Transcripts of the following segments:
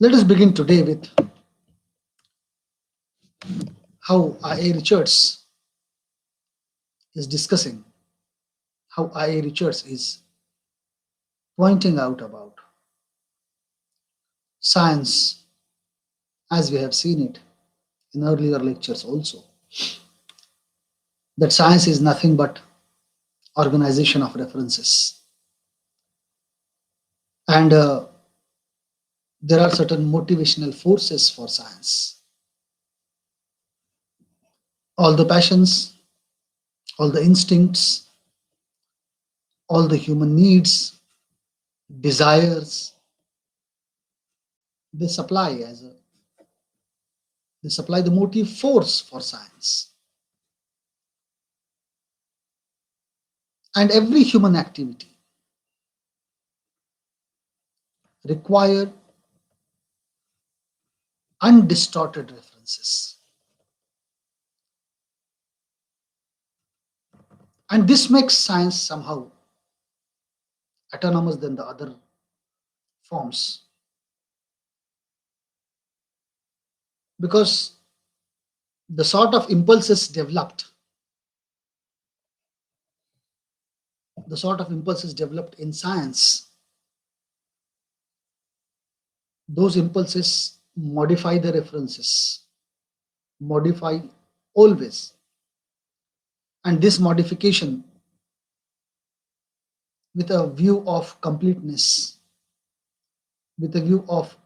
Let us begin today with how I.A. Richards is discussing, how I.A. Richards is pointing out about science as we have seen it in earlier lectures also, that science is nothing but organization of references. And there are certain motivational forces for science. All the passions, all the instincts, all the human needs, desires, they supply as a they supply the motive force for science. And every human activity require undistorted references. And this makes science somehow autonomous than the other forms. Because the sort of impulses developed, in science, those impulses modify the references, modify always. And this modification with a view of completeness, with a view of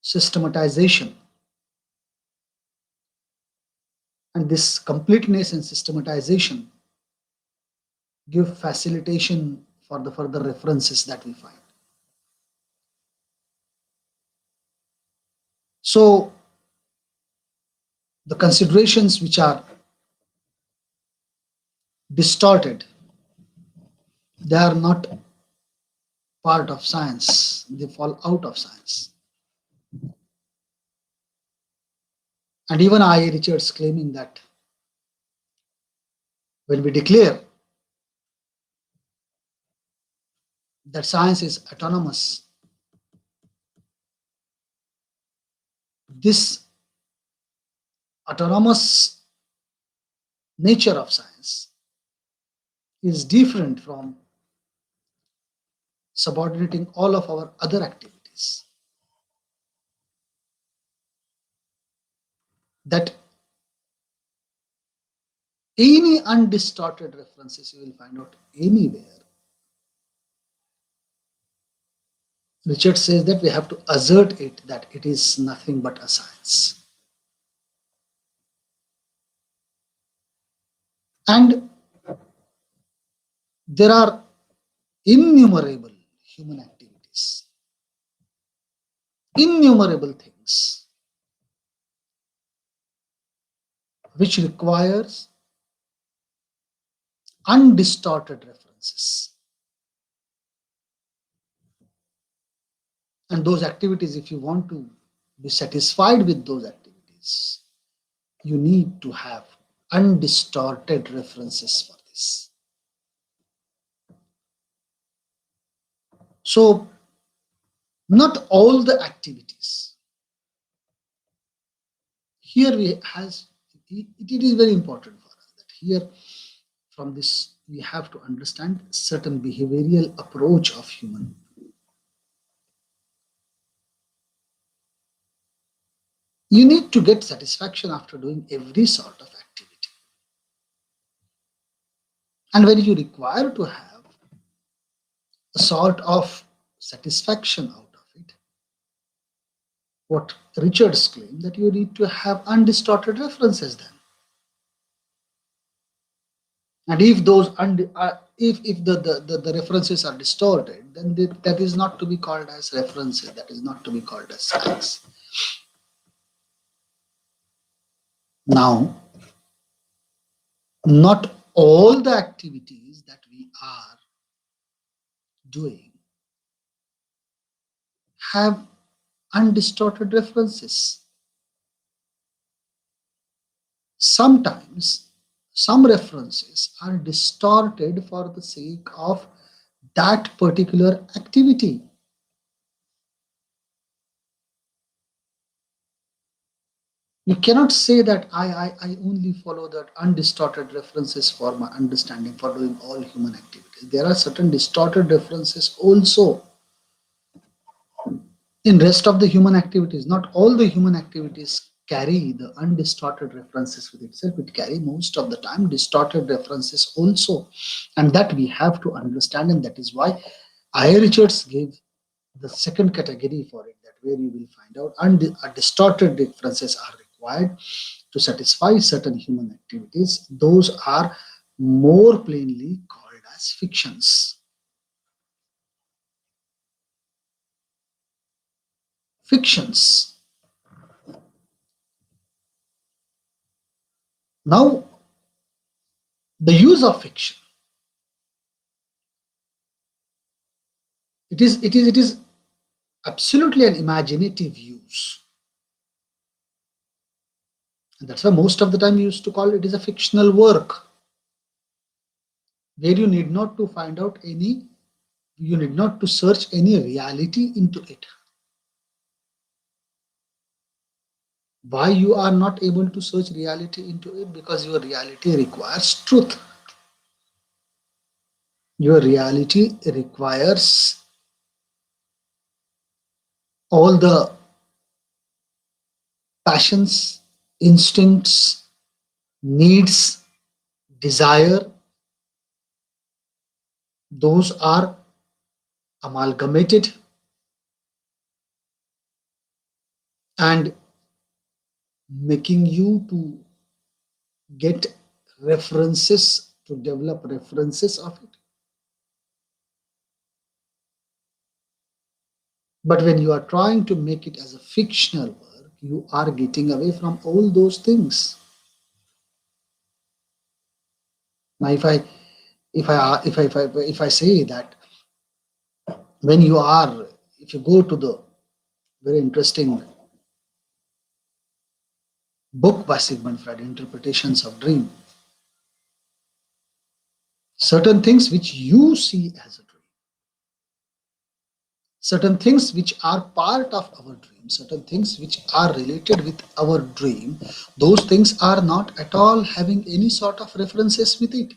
systematization. And this completeness and systematization give facilitation for the further references that we find. So the considerations which are distorted, they are not part of science, they fall out of science. And even I. Richards claiming that when we declare that science is autonomous, this autonomous nature of science is different from subordinating all of our other activities. That any undistorted references you will find out anywhere. Richard says that we have to assert it that it is nothing but a science. And there are innumerable human activities, innumerable things which requires undistorted references. And those activities, if you want to be satisfied with those activities, you need to have undistorted references for this. So, not all the activities. Here it is very important for us that here from this we have to understand certain behavioral approach of human. You need to get satisfaction after doing every sort of activity. And when you require to have a sort of satisfaction out of it, what Richards claimed that you need to have undistorted references then. And if those if the references are distorted, then that is not to be called as references, that is not to be called as science. Now, not all the activities that we are doing have undistorted references. Sometimes some references are distorted for the sake of that particular activity. You cannot say that I only follow that undistorted references for my understanding for doing all human activities. There are certain distorted references also in rest of the human activities. Not all the human activities carry the undistorted references with itself. It carry most of the time distorted references also, and that we have to understand, and that is why I. Richards gave the second category for it, that where you will find out distorted references are required to satisfy certain human activities. Those are more plainly called as fictions. Fictions. Now, the use of fiction. It is absolutely an imaginative use. And that's why most of the time we used to call it is a fictional work, where you need not to find out any, you need not to search any reality into it. Why you are not able to search reality into it? Because your reality requires truth. Your reality requires all the passions, instincts, needs, desire. Those are amalgamated and making you to get references, to develop references of it. But when you are trying to make it as a fictional work, you are getting away from all those things. Now, if I say that when you are, if you go to the very interesting book by Sigmund Freud, Interpretations of Dream, certain things which you see as a dream, certain things which are part of our dream, certain things which are related with our dream, those things are not at all having any sort of references with it.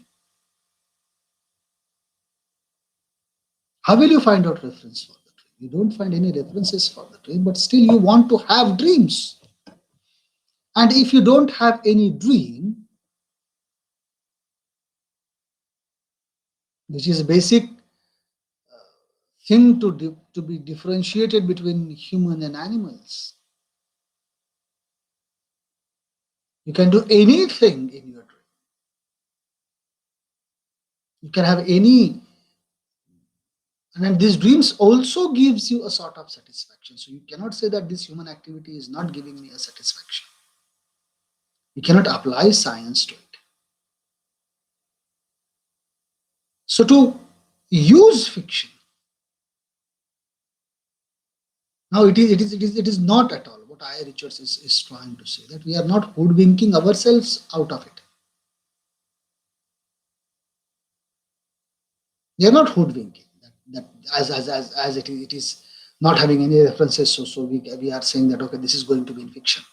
How will you find out reference for the dream? You don't find any references for the dream, but still you want to have dreams. And if you don't have any dream, which is a basic thing to be differentiated between human and animals, you can do anything in your dream. You can have any, and then these dreams also gives you a sort of satisfaction. So you cannot say that this human activity is not giving me a satisfaction. You cannot apply science to it. So to use fiction, now it is not at all what I. Richards is trying to say, that we are not hoodwinking ourselves out of it. We are not hoodwinking that as it is not having any references. So we are saying that okay, this is going to be in fiction.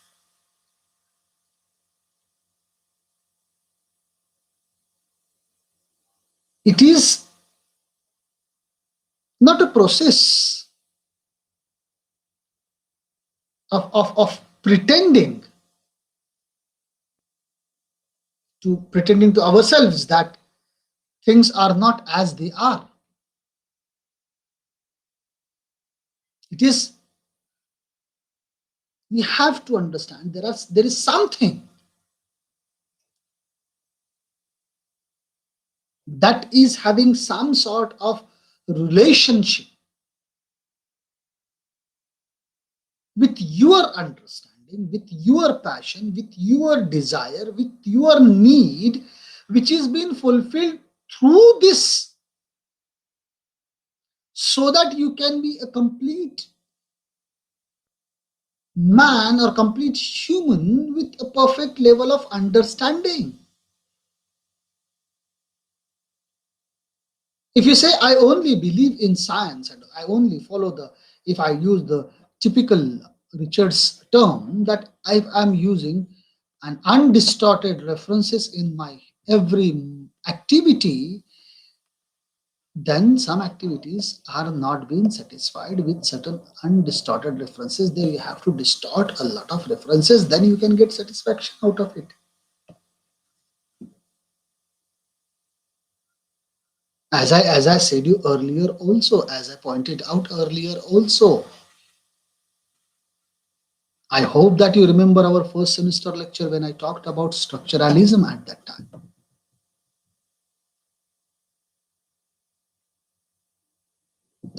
It is not a process of pretending to ourselves that things are not as they are. It is, we have to understand there is something that is having some sort of relationship with your understanding, with your passion, with your desire, with your need, which is being fulfilled through this, so that you can be a complete man or complete human with a perfect level of understanding. If you say I only believe in science and I only follow the, if I use the typical Richard's term that if I'm using an undistorted references in my every activity, then some activities are not being satisfied with certain undistorted references. Then you have to distort a lot of references, then you can get satisfaction out of it. As I said you earlier also, as I pointed out earlier also, I hope that you remember our first semester lecture when I talked about structuralism at that time.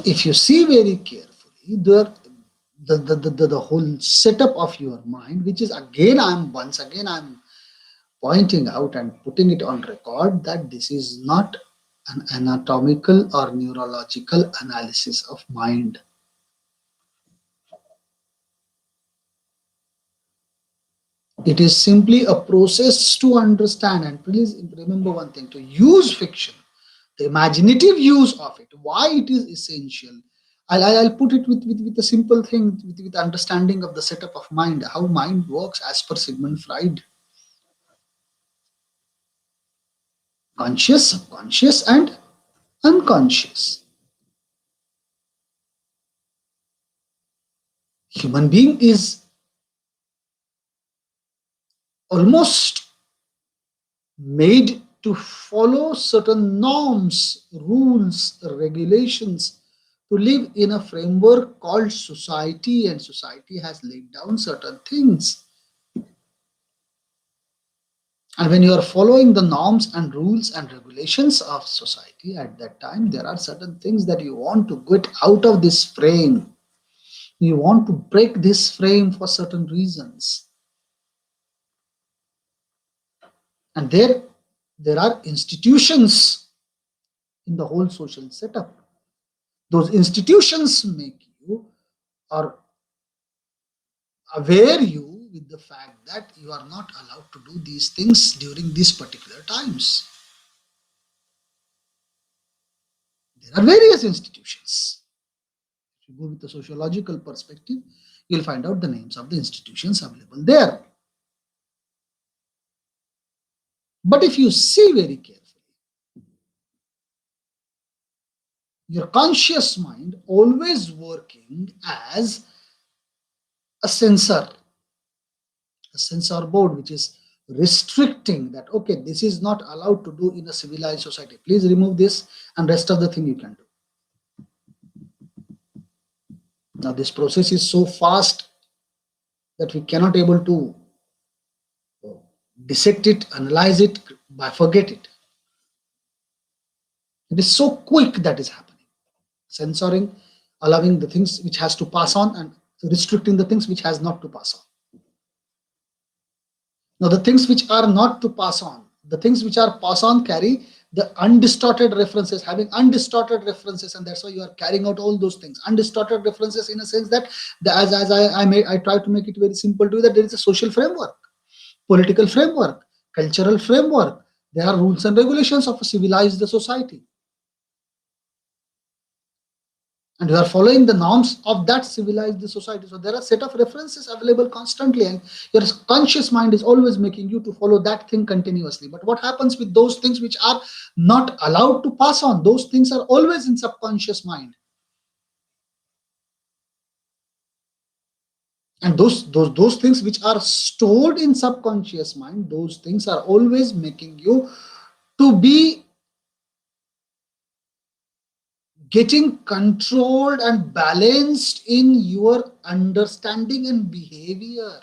If you see very carefully, the whole setup of your mind, which is again, I'm pointing out and putting it on record that this is not an anatomical or neurological analysis of mind. It is simply a process to understand. And please remember one thing, to use fiction, the imaginative use of it, why it is essential. I'll put it with a simple thing, with understanding of the setup of mind, how mind works as per Sigmund Freud. Conscious, subconscious, and unconscious. Human being is almost made to follow certain norms, rules, regulations, to live in a framework called society, and society has laid down certain things. And when you are following the norms and rules and regulations of society at that time, there are certain things that you want to get out of this frame. You want to break this frame for certain reasons. And there are institutions in the whole social setup. Those institutions make you or aware you with the fact that you are not allowed to do these things during these particular times. There are various institutions. If you go with the sociological perspective, you'll find out the names of the institutions available there. But if you see very carefully, your conscious mind always working as a sensor board, which is restricting that, okay, this is not allowed to do in a civilized society. Please remove this, and rest of the thing you can do. Now, this process is so fast that we cannot able to dissect it, analyze it, forget it. It is so quick that is happening. Censoring, allowing the things which has to pass on, and restricting the things which has not to pass on. Now, the things which are not to pass on, the things which are pass on carry the undistorted references, having undistorted references, and that's why you are carrying out all those things. Undistorted references, in a sense that, as I try to make it very simple to you, that there is a social framework, political framework, cultural framework. There are rules and regulations of a civilized society. And you are following the norms of that civilized society. So there are a set of references available constantly, and your conscious mind is always making you to follow that thing continuously. But what happens with those things which are not allowed to pass on? Those things are always in subconscious mind. And those things which are stored in subconscious mind, those things are always making you to be getting controlled and balanced in your understanding and behavior.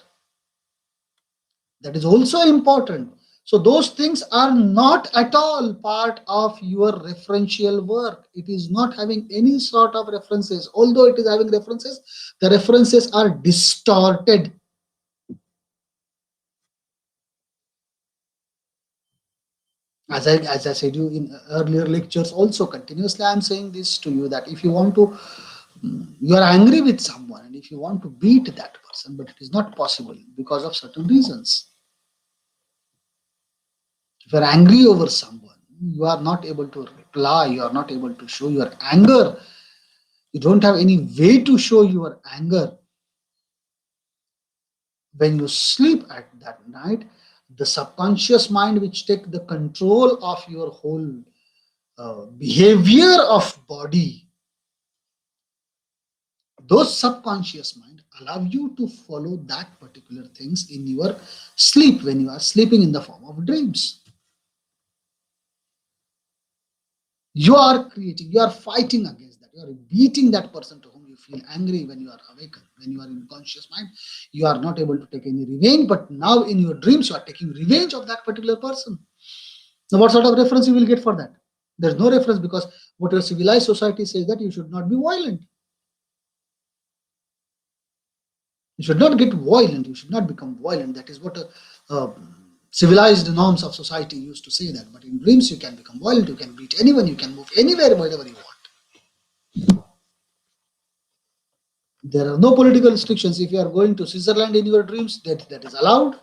That is also important. So those things are not at all part of your referential work. It is not having any sort of references. Although it is having references, the references are distorted. As I said you in earlier lectures also, continuously I am saying this to you, that if you want to, you are angry with someone, and if you want to beat that person, but it is not possible because of certain reasons. If you are angry over someone, you are not able to reply, you are not able to show your anger, you don't have any way to show your anger. When you sleep at that night, the subconscious mind, which take the control of your whole behavior of body, those subconscious mind allow you to follow that particular things in your sleep when you are sleeping in the form of dreams. You are creating, you are fighting against that, you are beating that person to whom you feel angry when you are awakened. When you are in conscious mind, you are not able to take any revenge, but now in your dreams you are taking revenge of that particular person. Now what sort of reference you will get for that? There's no reference, because what your civilized society says that you should not be violent. You should not get violent. You should not become violent. That is what civilized norms of society used to say that. But in dreams, you can become violent. You can beat anyone. You can move anywhere, wherever you want. There are no political restrictions. If you are going to Switzerland in your dreams, that is allowed.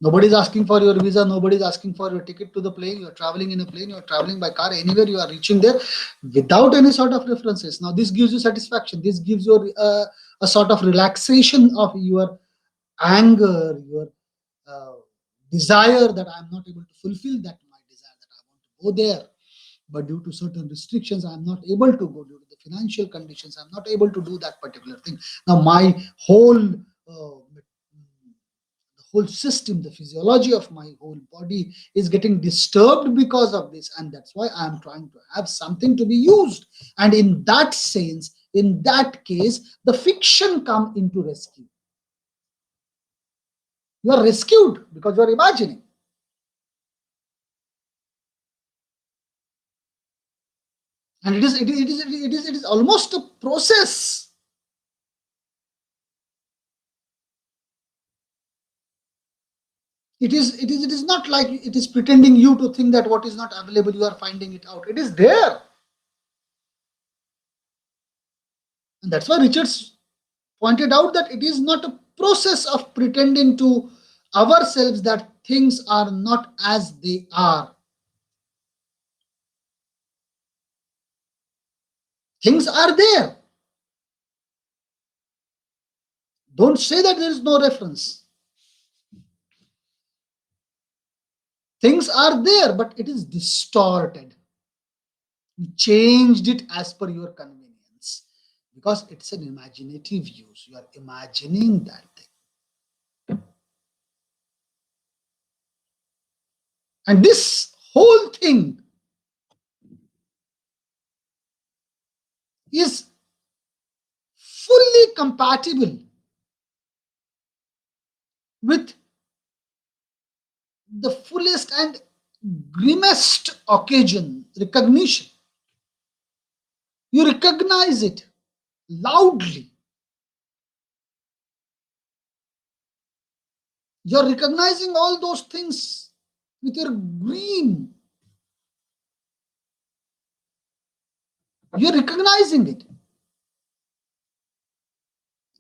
Nobody is asking for your visa. Nobody is asking for your ticket to the plane. You are traveling in a plane. You are traveling by car. Anywhere you are reaching there without any sort of references. Now this gives you satisfaction. This gives you a sort of relaxation of your anger, your uh, desire that I am not able to fulfill that my desire that I want to go there. But due to certain restrictions, I am not able to go. Due to the financial conditions, I am not able to do that particular thing. Now my whole system, the physiology of my whole body is getting disturbed because of this, and that's why I am trying to have something to be used. And in that sense, in that case, the fiction come into rescue. You are rescued because you are imagining. And it is almost a process. It is not like it is pretending you to think that what is not available you are finding it out. It is there. And that's why Richards pointed out that it is not a process of pretending to ourselves that things are not as they are. Things are there. Don't say that there is no reference. Things are there, but it is distorted. You changed it as per your convenience, because it's an imaginative use. You are imagining that thing. And this whole thing is fully compatible with the fullest and grimmest occasion recognition. You recognize it loudly. You're recognizing all those things with your green. You're recognizing it.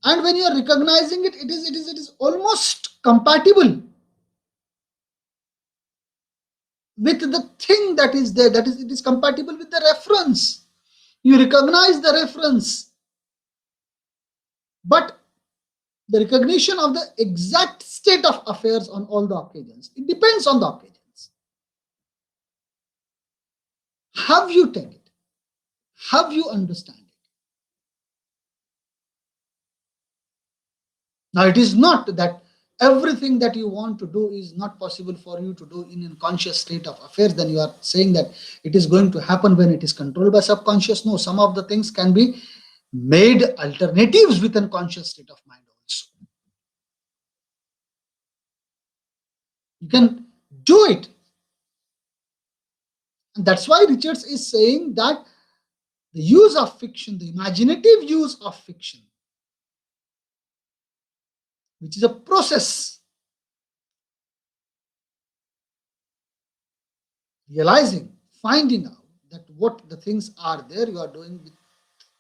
And when you're recognizing it, it is almost compatible with the thing that is there. That is, it is compatible with the reference. You recognize the reference. But the recognition of the exact state of affairs on all the occasions, it depends on the occasions. Have you take it? Have you understand it? Now, it is not that everything that you want to do is not possible for you to do in a conscious state of affairs. Then you are saying that it is going to happen when it is controlled by subconscious. No, some of the things can be made alternatives within conscious state of mind also. You can do it. And that's why Richards is saying that the use of fiction, the imaginative use of fiction, which is a process, realizing, finding out that what the things are there, you are doing with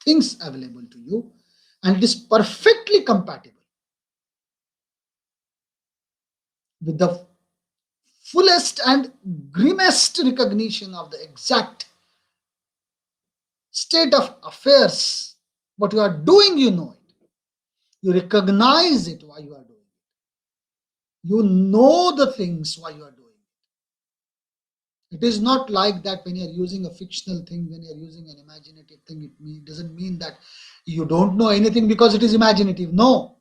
things available to you, and it is perfectly compatible with the fullest and grimmest recognition of the exact state of affairs. What you are doing, you know it. You recognize it why you are doing it. You know the things why you are doing it. It is not like that when you are using a fictional thing, when you are using an imaginative thing, doesn't mean that you don't know anything because it is imaginative. No.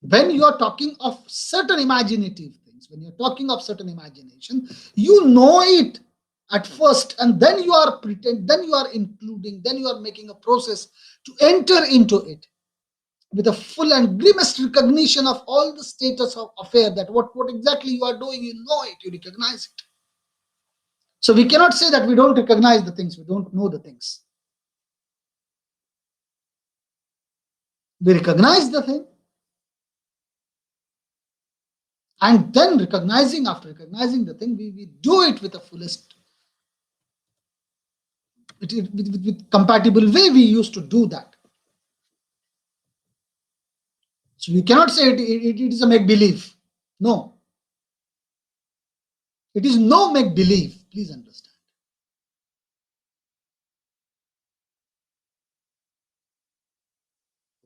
When you are talking of certain imaginative things, when you're talking of certain imagination, you know it at first, and then you are then you are including, then you are making a process to enter into it with a full and grimmest recognition of all the status of affair, that what exactly you are doing, you know it, you recognize it. So we cannot say that we don't recognize the things, we don't know the things. We recognize the thing, and then after recognizing the thing, we do it with the fullest, with compatible way we used to do that. So we cannot say it is a make believe. No, it is no make believe. Please understand.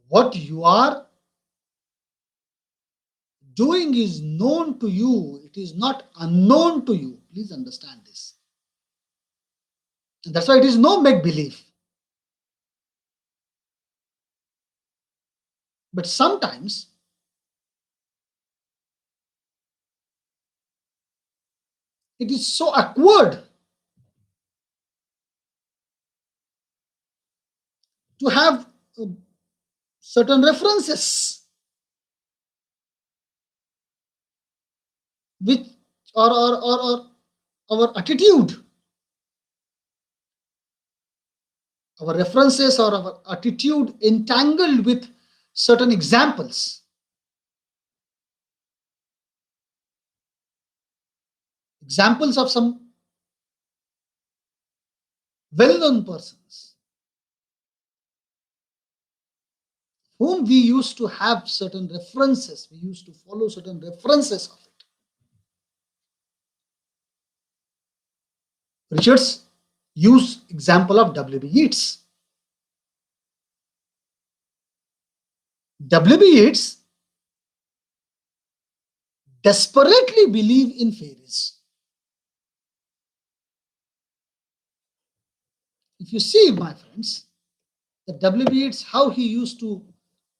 What you are doing is known to you, it is not unknown to you. Please understand this. And that's why it is no make believe. But sometimes it is so awkward to have certain references which or our attitude, our references or our attitude entangled with certain examples of some well-known persons whom we used to have certain references, we used to follow certain references of it. Richards used example of W.B. Yeats. W.B. Yeats desperately believed in fairies. If you see, my friends, that W.B. Yeats, how he used to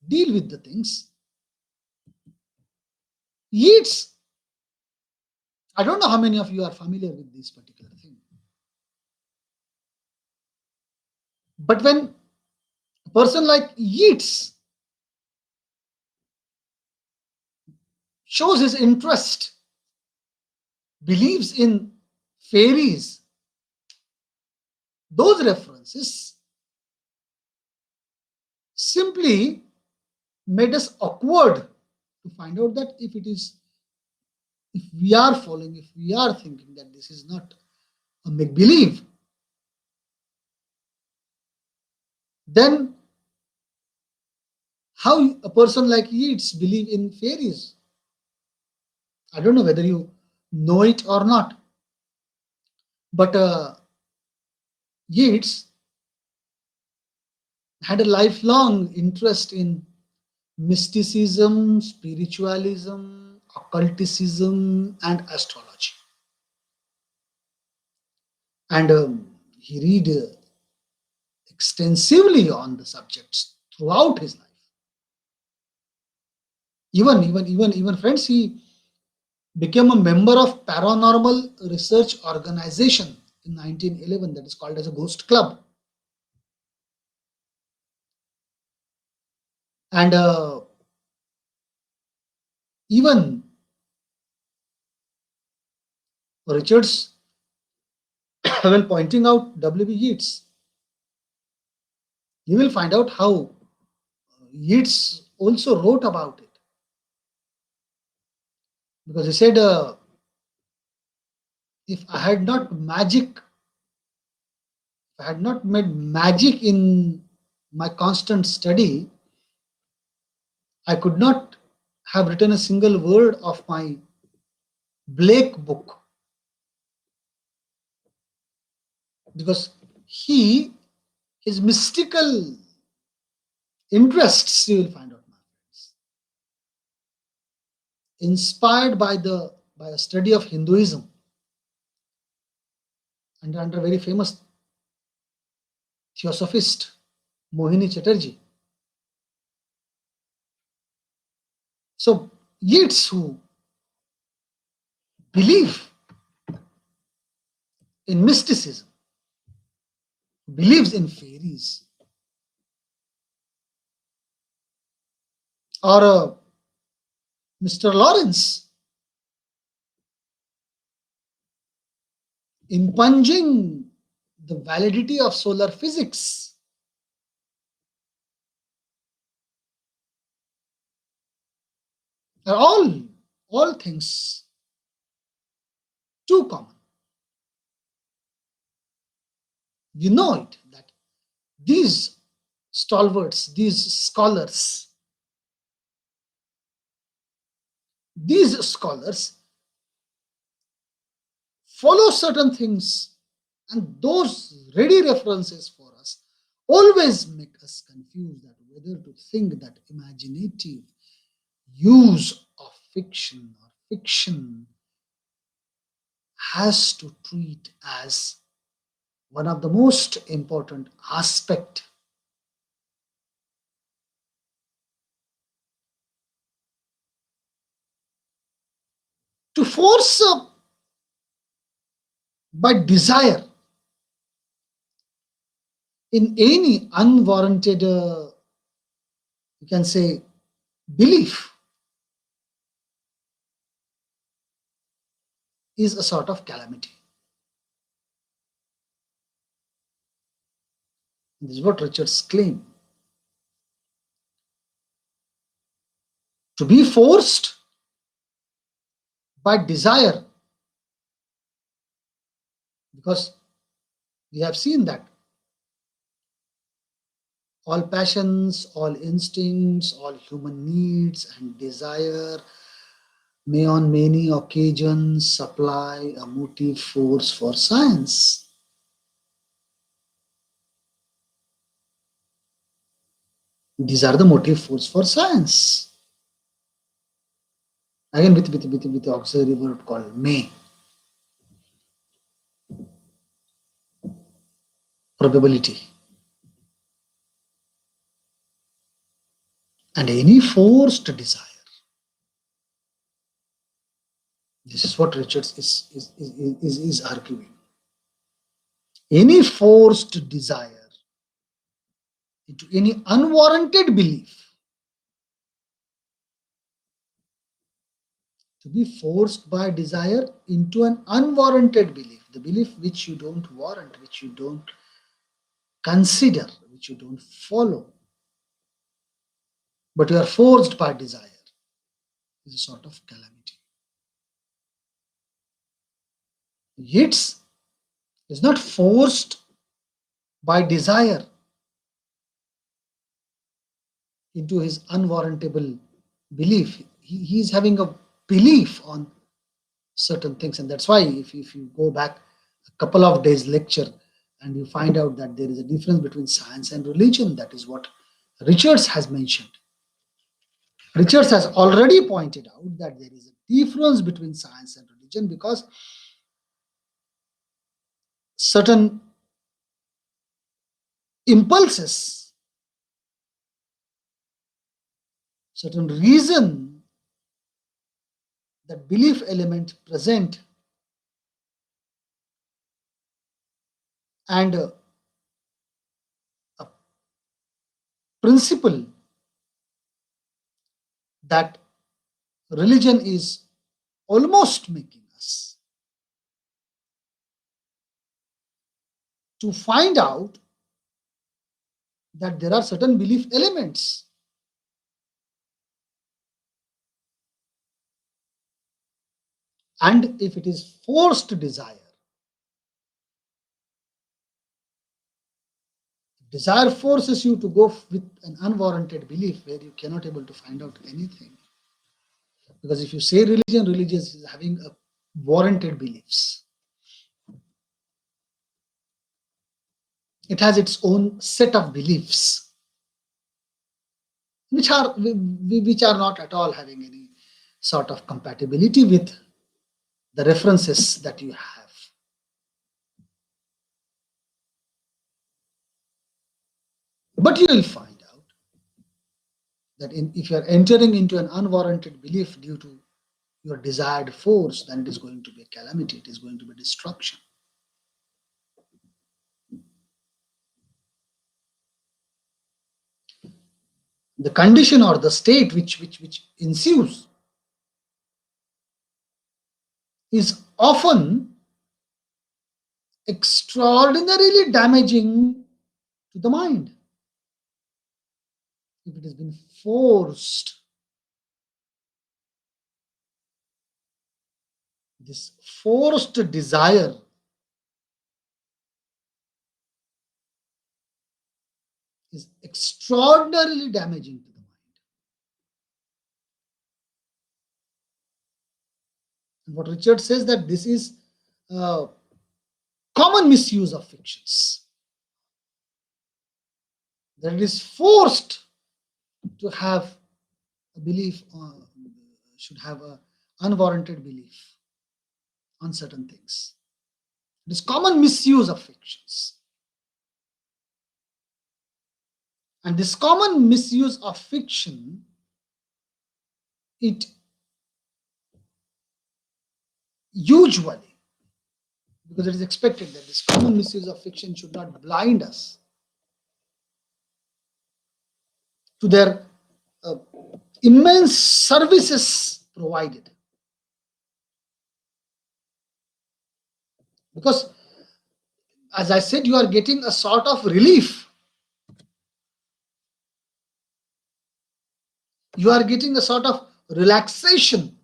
deal with the things, Yeats, I don't know how many of you are familiar with this particular thing, but when a person like Yeats shows his interest, believes in fairies, those references simply made us awkward to find out that if we are following, if we are thinking that this is not a make believe, then how a person like Yeats believe in fairies? I don't know whether you know it or not, but Yeats had a lifelong interest in mysticism, spiritualism, occulticism, and astrology. And he read extensively on the subjects throughout his life. Even friends, he became a member of paranormal research organization in 1911 that is called as a Ghost Club. And even Richards, when pointing out W.B. Yeats, you will find out how Yeats also wrote about it. Because he said, if I had not made magic in my constant study, I could not have written a single word of my Blake book. Because his mystical interests, you will find out, my friends, inspired by a study of Hinduism and under a very famous theosophist, Mohini Chatterjee. So Yeats, who believe in mysticism, believes in fairies, or Mr. Lawrence, impunging the validity of solar physics, are all things too common. You know it that these stalwarts, these scholars follow certain things, and those ready references for us always make us confused that whether to think that imaginative use of fiction or fiction has to treat as one of the most important aspect to force by desire in any unwarranted you can say belief is a sort of calamity. This is what Richards claim. To be forced by desire, because we have seen that all passions, all instincts, all human needs and desire may on many occasions supply a motive force for science. These are the motive force for science. Again, with the auxiliary word called may. Probability. And any forced desire. This is what Richards is arguing. Any forced desire into any unwarranted belief, to be forced by desire into an unwarranted belief, the belief which you don't warrant, which you don't consider, which you don't follow, but you are forced by desire, is a sort of calamity. Yeats is not forced by desire into his unwarrantable belief. He is having a belief on certain things, and that's why if you go back a couple of days lecture and you find out that there is a difference between science and religion, that is what Richards has mentioned. Richards has already pointed out that there is a difference between science and religion because certain impulses, certain reason that belief element present, and a principle that religion is almost making us to find out that there are certain belief elements, and if it is forced desire forces you to go with an unwarranted belief where you cannot able to find out anything. Because if you say religion is having a warranted beliefs. It has its own set of beliefs. which are not at all having any sort of compatibility with the references that you have. But you will find out that if you are entering into an unwarranted belief due to your desired force, then it is going to be a calamity, it is going to be destruction. The condition or the state which ensues is often extraordinarily damaging to the mind. If it has been forced, this forced desire is extraordinarily damaging to the mind. And what Richard says, that this is common misuse of fictions. That it is forced to have a belief, should have a unwarranted belief on certain things. It is common misuse of fictions. And this common misuse of fiction, it usually, because it is expected that this common misuse of fiction should not blind us to their immense services provided. Because, as I said, you are getting a sort of relief. You are getting a sort of relaxation.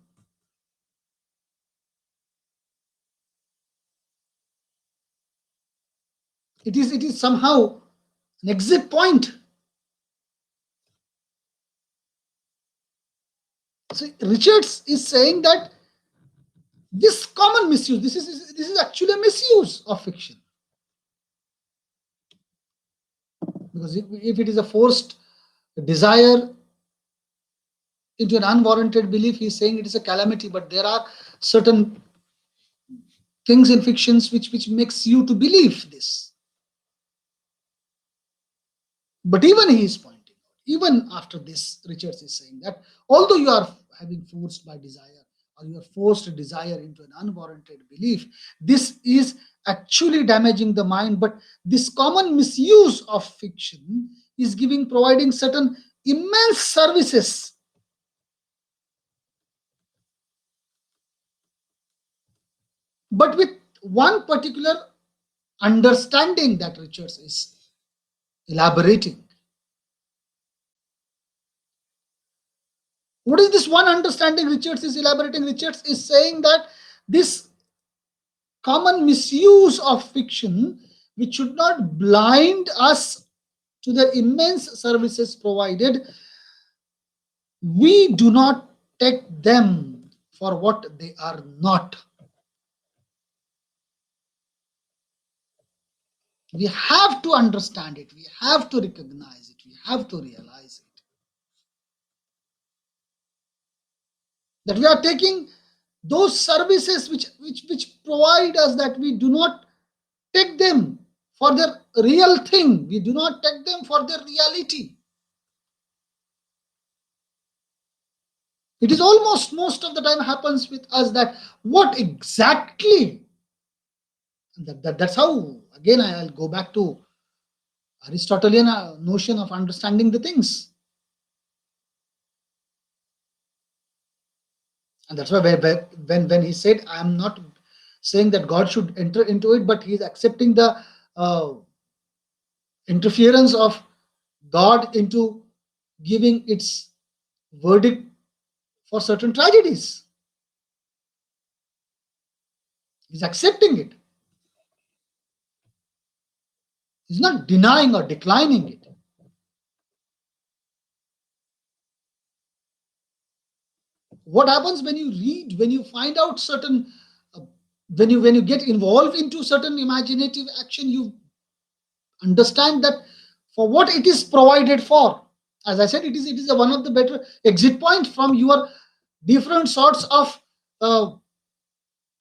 It is somehow an exit point. So Richards is saying that this common misuse, this is actually a misuse of fiction. Because if it is a forced desire into an unwarranted belief, he is saying it is a calamity. But there are certain things in fictions which makes you to believe this. But even he is pointing out, even after this, Richards is saying that although you are having forced by desire, or you are forced desire into an unwarranted belief, this is actually damaging the mind. But this common misuse of fiction is providing certain immense services. But with one particular understanding that Richards is elaborating. What is this one understanding Richards is elaborating? Richards is saying that this common misuse of fiction, which should not blind us to the immense services provided, we do not take them for what they are not. We have to understand it, we have to recognize it, we have to realize it. That we are taking those services which provide us, that we do not take them for their real thing, we do not take them for their reality. It is almost most of the time happens with us that what exactly, that's how, again I'll go back to Aristotelian notion of understanding the things. And that's why when he said, I am not saying that God should enter into it, but he is accepting the interference of God into giving its verdict for certain tragedies. He's accepting it. He's not denying or declining it. What happens when you read, when you find out certain, when you get involved into certain imaginative action, you understand that for what it is provided for, As I said, it is a one of the better exit point from your different sorts of uh,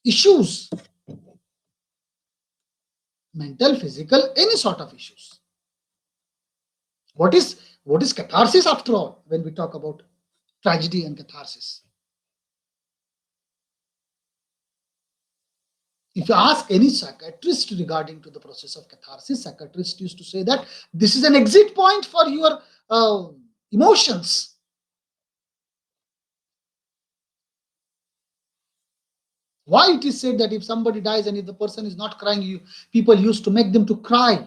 issues, mental, physical, any sort of issues. What is catharsis after all when we talk about tragedy and catharsis? If you ask any psychiatrist regarding to the process of catharsis, psychiatrist used to say that this is an exit point for your emotions. Why it is said that if somebody dies and if the person is not crying, people used to make them to cry.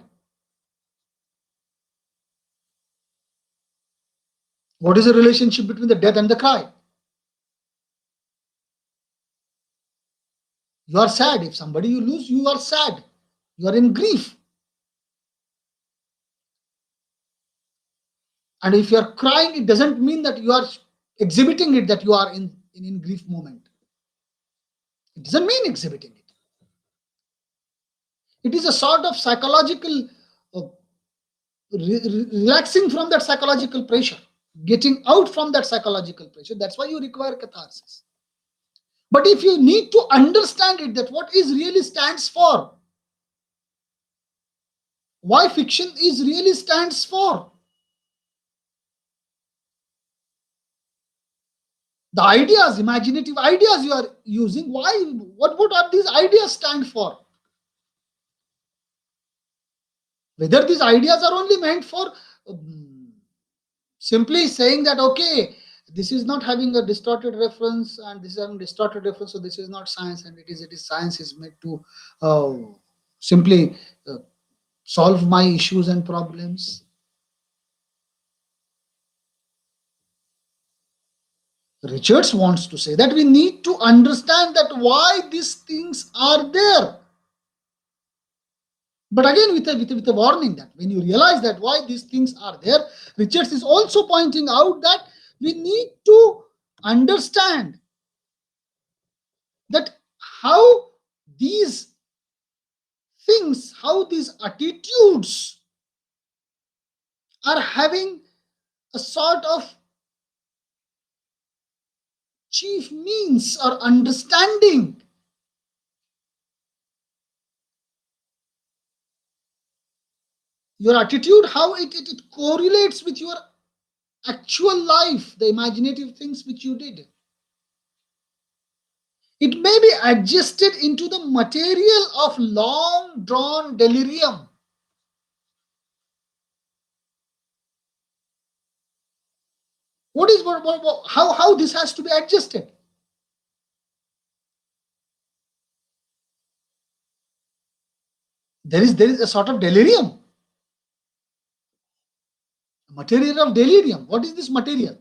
What is the relationship between the death and the cry? You are sad. If somebody you lose, you are sad. You are in grief. And if you are crying, it doesn't mean that you are exhibiting it, that you are in grief moment. It doesn't mean exhibiting it. It is a sort of psychological uh, relaxing from that psychological pressure, getting out from that psychological pressure. That's why you require catharsis. But if you need to understand it, that what is really stands for, why fiction is really stands for, the ideas, imaginative ideas you are using, why, what are these ideas stand for? Whether these ideas are only meant for simply saying that, okay, this is not having a distorted reference and this is having distorted reference, so this is not science, and it is science is made to uh, simply solve my issues and problems. Richards wants to say that we need to understand that why these things are there. But again, with a warning that when you realize that why these things are there, Richards is also pointing out that we need to understand that how these things, how these attitudes are having a sort of chief means or understanding. Your attitude, how it correlates with your actual life, the imaginative things which you did. It may be adjusted into the material of long drawn delirium. How this has to be adjusted? There is a sort of delirium, material of delirium. What is this material?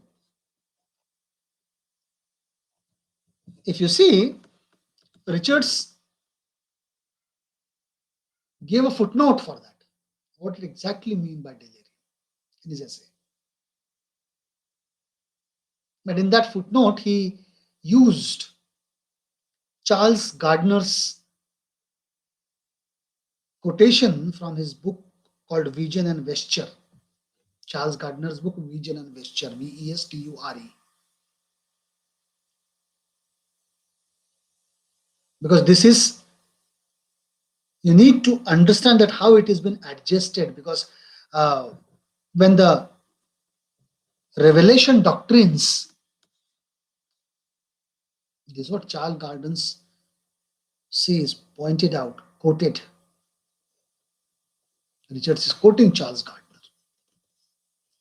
If you see, Richards gave a footnote for that. What it exactly mean by delirium in his essay. But in that footnote, he used Charles Gardner's quotation from his book called Vision and Vesture. Charles Gardner's book, Vision and Vesture, Vesture. Because this is, you need to understand that how it has been adjusted, because when the revelation doctrines, this is what Charles Gardner says, pointed out, quoted. Richards is quoting Charles Gardner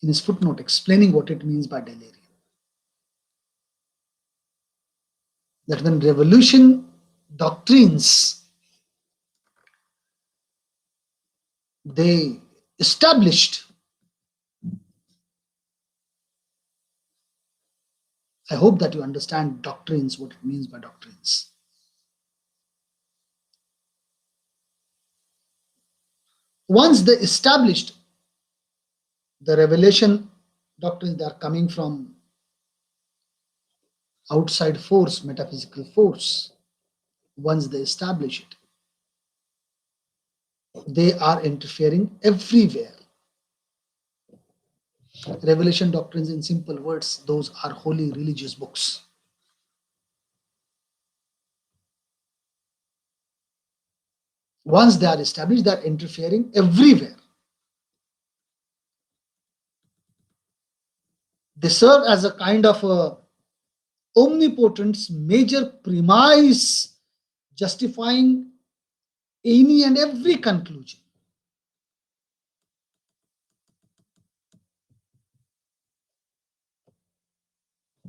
in his footnote, explaining what it means by delirium. That when revolution doctrines, they established, I hope that you understand doctrines, what it means by doctrines. Once they established the revelation doctrines, they are coming from outside force, metaphysical force. Once they establish it, they are interfering everywhere. Revelation doctrines, in simple words, those are holy religious books. Once they are established, they are interfering everywhere. They serve as a kind of a omnipotence major premise justifying any and every conclusion.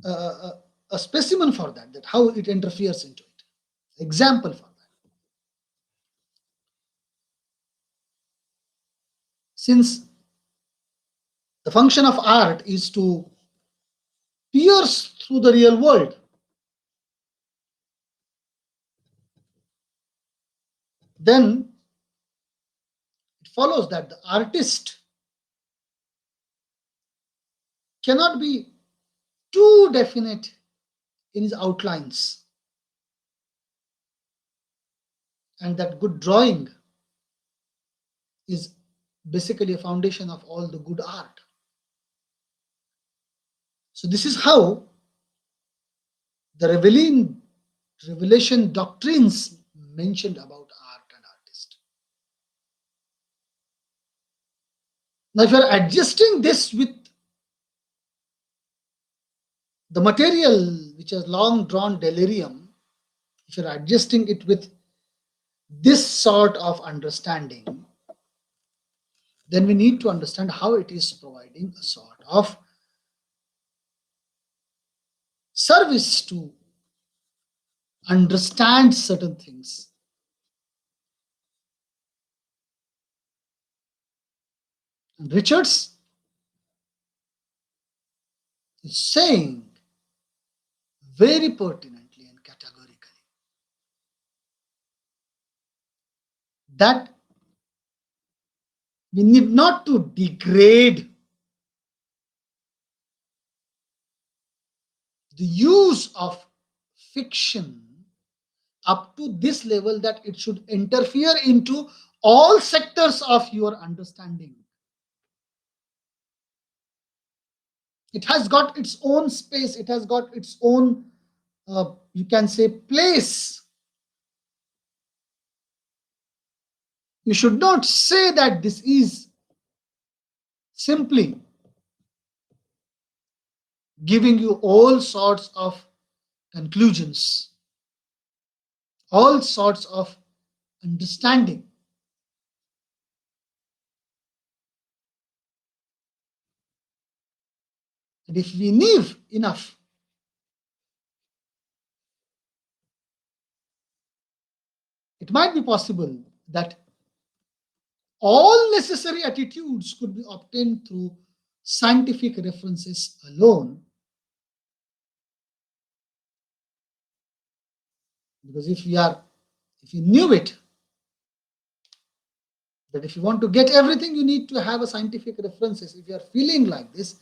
A specimen for that, that how it interferes into it. Example for that. Since the function of art is to pierce through the real world, then it follows that the artist cannot be too definite in his outlines, and that good drawing is basically a foundation of all the good art. So this is how the revelation doctrines mentioned about art and artist. Now, if you are adjusting this with the material which has long drawn delirium, if you're adjusting it with this sort of understanding, then we need to understand how it is providing a sort of service to understand certain things. And Richards is saying very pertinently and categorically that we need not to degrade the use of fiction up to this level that it should interfere into all sectors of your understanding. It has got its own space, it has got its own, you can say, place. You should not say that this is simply giving you all sorts of conclusions, all sorts of understanding. And if we leave enough, it might be possible that all necessary attitudes could be obtained through scientific references alone. Because if you knew it, that if you want to get everything, you need to have a scientific references. If you are feeling like this,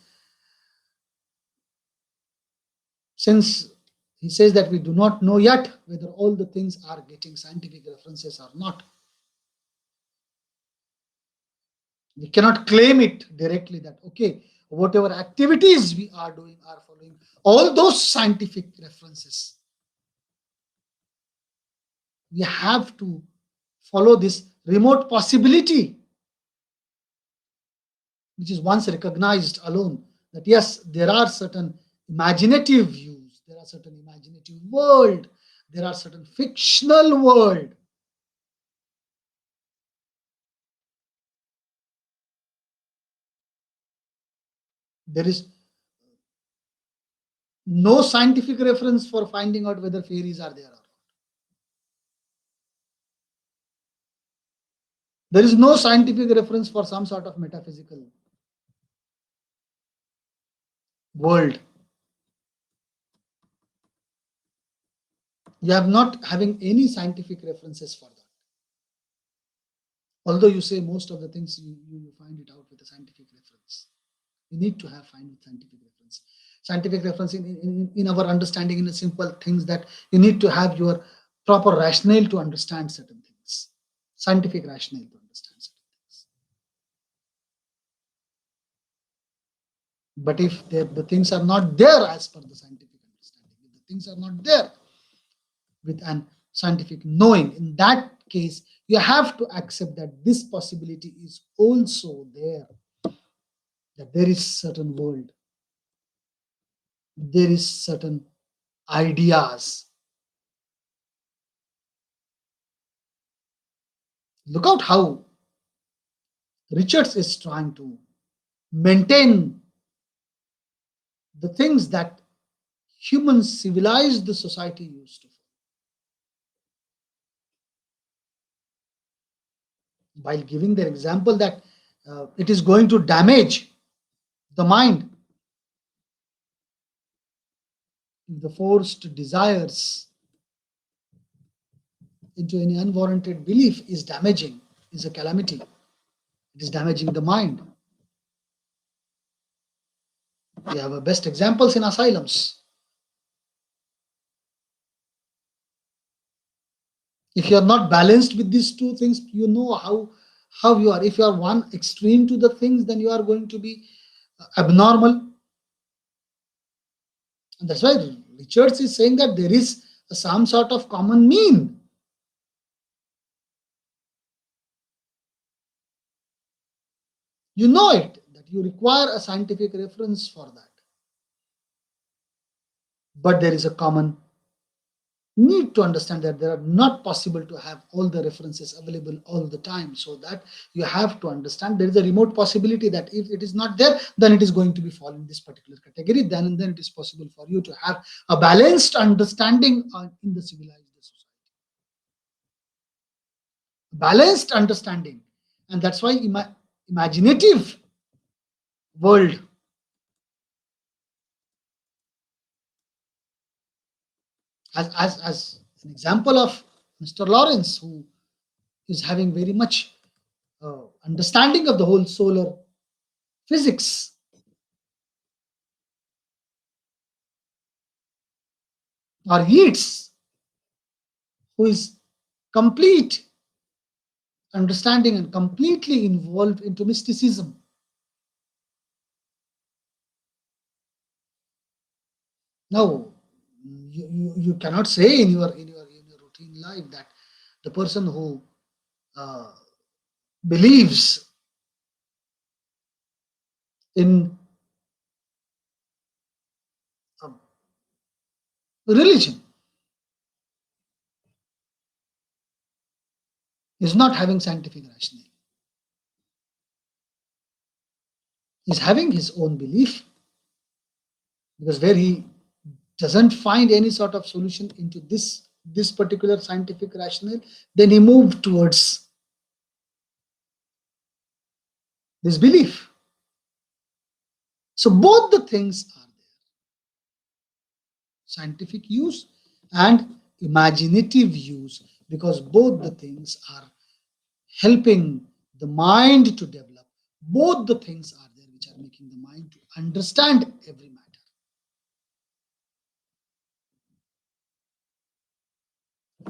since he says that we do not know yet whether all the things are getting scientific references or not, we cannot claim it directly that, okay, whatever activities we are doing are following all those scientific references. We have to follow this remote possibility, which is once recognized alone, that yes, there are certain imaginative views, there are certain imaginative world, there are certain fictional world. There is no scientific reference for finding out whether fairies are there or not. There is no scientific reference for some sort of metaphysical world. You have not having any scientific references for that. Although you say most of the things you find it out with a scientific reference. You need to find with scientific reference. Scientific reference in our understanding in the simple things that you need to have your proper rationale to understand certain things. Scientific rationale to understand certain things. But if the things are not there as per the scientific understanding, if the things are not there with an scientific knowing, in that case, you have to accept that this possibility is also there, that there is certain world, there is certain ideas. Look out how Richards is trying to maintain the things that humans civilized the society used to, while giving their example that it is going to damage the mind if the forced desires into any unwarranted belief is damaging, is a calamity. It is damaging the mind. We have a best examples in asylums. If you are not balanced with these two things, you know how you are. If you are one extreme to the things, then you are going to be abnormal. And that's why Richards is saying that there is some sort of common mean. You know it, that you require a scientific reference for that. But there is a common need to understand that they are not possible to have all the references available all the time, so that you have to understand there is a remote possibility that if it is not there, then it is going to be fall in this particular category, then and then it is possible for you to have a balanced understanding in the civilized society, balanced understanding. And that's why imaginative world, as an example of Mr. Lawrence, who is having very much understanding of the whole solar physics, or Yeats, who is complete understanding and completely involved into mysticism. Now, you cannot say in your routine life that the person who uh, believes in um, religion is not having scientific rationale. He's having his own belief, because where he doesn't find any sort of solution into this particular scientific rationale, then he moved towards this belief. So both the things are there, scientific use and imaginative use, because both the things are helping the mind to develop. Both the things are there which are making the mind to understand every matter.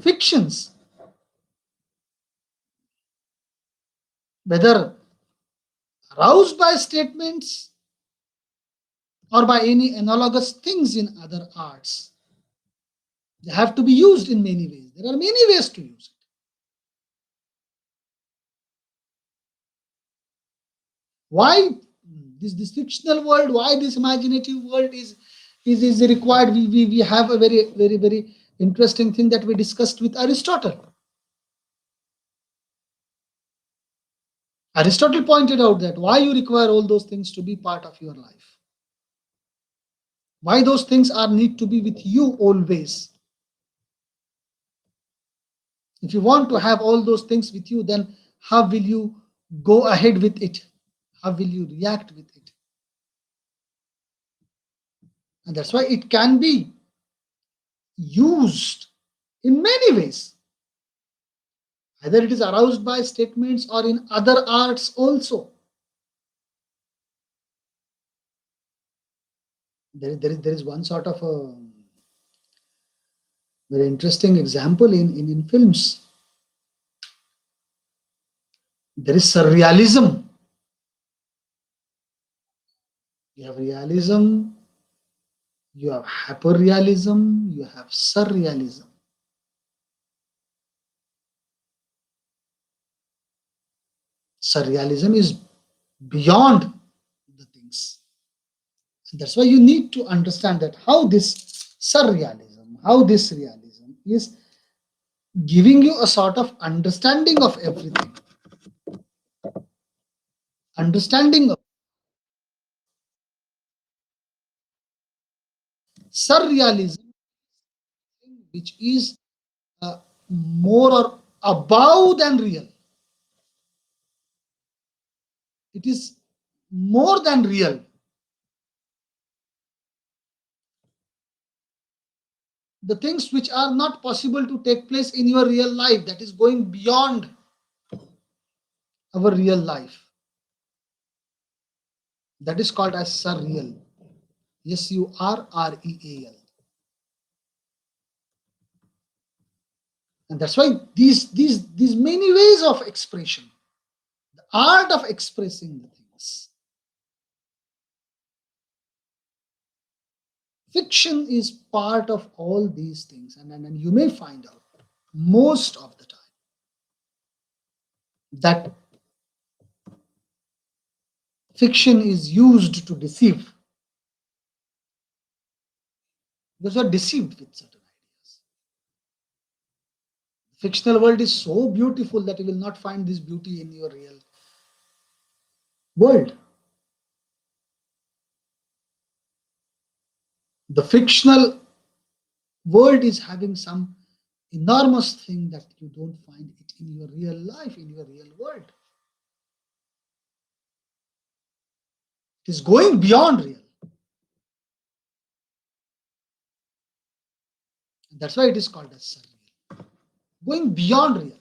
Fictions, whether aroused by statements or by any analogous things in other arts, they have to be used in many ways. There are many ways to use it. Why this fictional world, why this imaginative world is required? We have a very interesting thing that we discussed with Aristotle. Aristotle pointed out that why you require all those things to be part of your life, why those things are need to be with you always. If you want to have all those things with you, then how will you go ahead with it? How will you react with it? And that's why it can be used in many ways. Either it is aroused by statements or in other arts also. There is one sort of a very interesting example in films. There is surrealism. You have realism, you have hyperrealism, you have surrealism. Surrealism is beyond the things. And that's why you need to understand that how this surrealism, how this realism is giving you a sort of understanding of everything. Understanding of surrealism, which is more or above than real. It is more than real. The things which are not possible to take place in your real life, that is going beyond our real life. That is called as surreal. Surreal. And that's why these many ways of expression, the art of expressing the things. Fiction is part of all these things, and you may find out most of the time that fiction is used to deceive, because you are deceived with certain ideas. The fictional world is so beautiful that you will not find this beauty in your real world. The fictional world is having some enormous thing that you don't find it in your real life, in your real world. It is going beyond real. And that's why it is called as surreal. Going beyond real.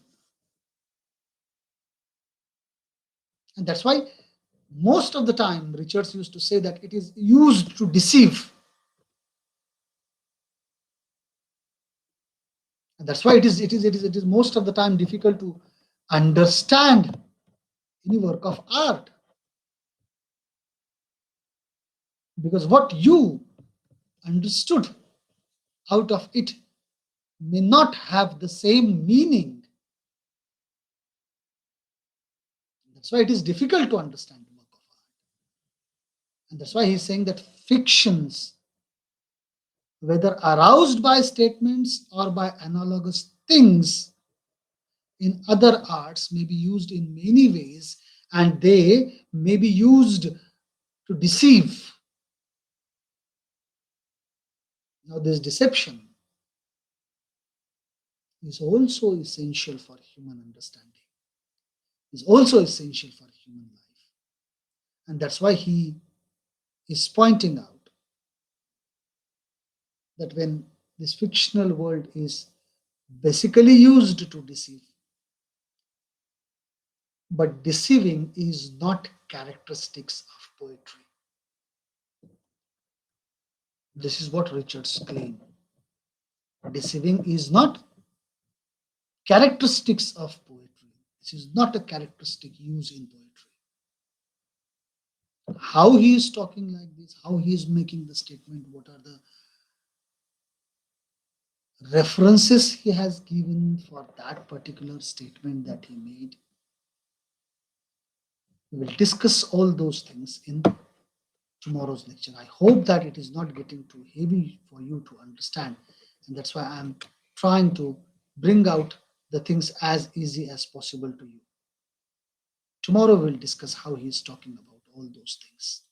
And that's why most of the time Richards used to say that it is used to deceive. And that's why it is most of the time difficult to understand any work of art. Because what you understood out of it may not have the same meaning. That's why it is difficult to understand the work of art. And that's why he's saying that fictions, whether aroused by statements or by analogous things in other arts, may be used in many ways, and they may be used to deceive. Now, this deception is also essential for human understanding, is also essential for human life. And that's why he is pointing out that when this fictional world is basically used to deceive, but deceiving is not characteristics of poetry. This is what Richards claim. Deceiving is not characteristics of poetry. This is not a characteristic used in poetry. How he is talking like this, how he is making the statement, what are the references he has given for that particular statement that he made. We will discuss all those things in tomorrow's lecture. I hope that it is not getting too heavy for you to understand, and that's why I'm trying to bring out the things as easy as possible to you. Tomorrow we'll discuss how he is talking about all those things.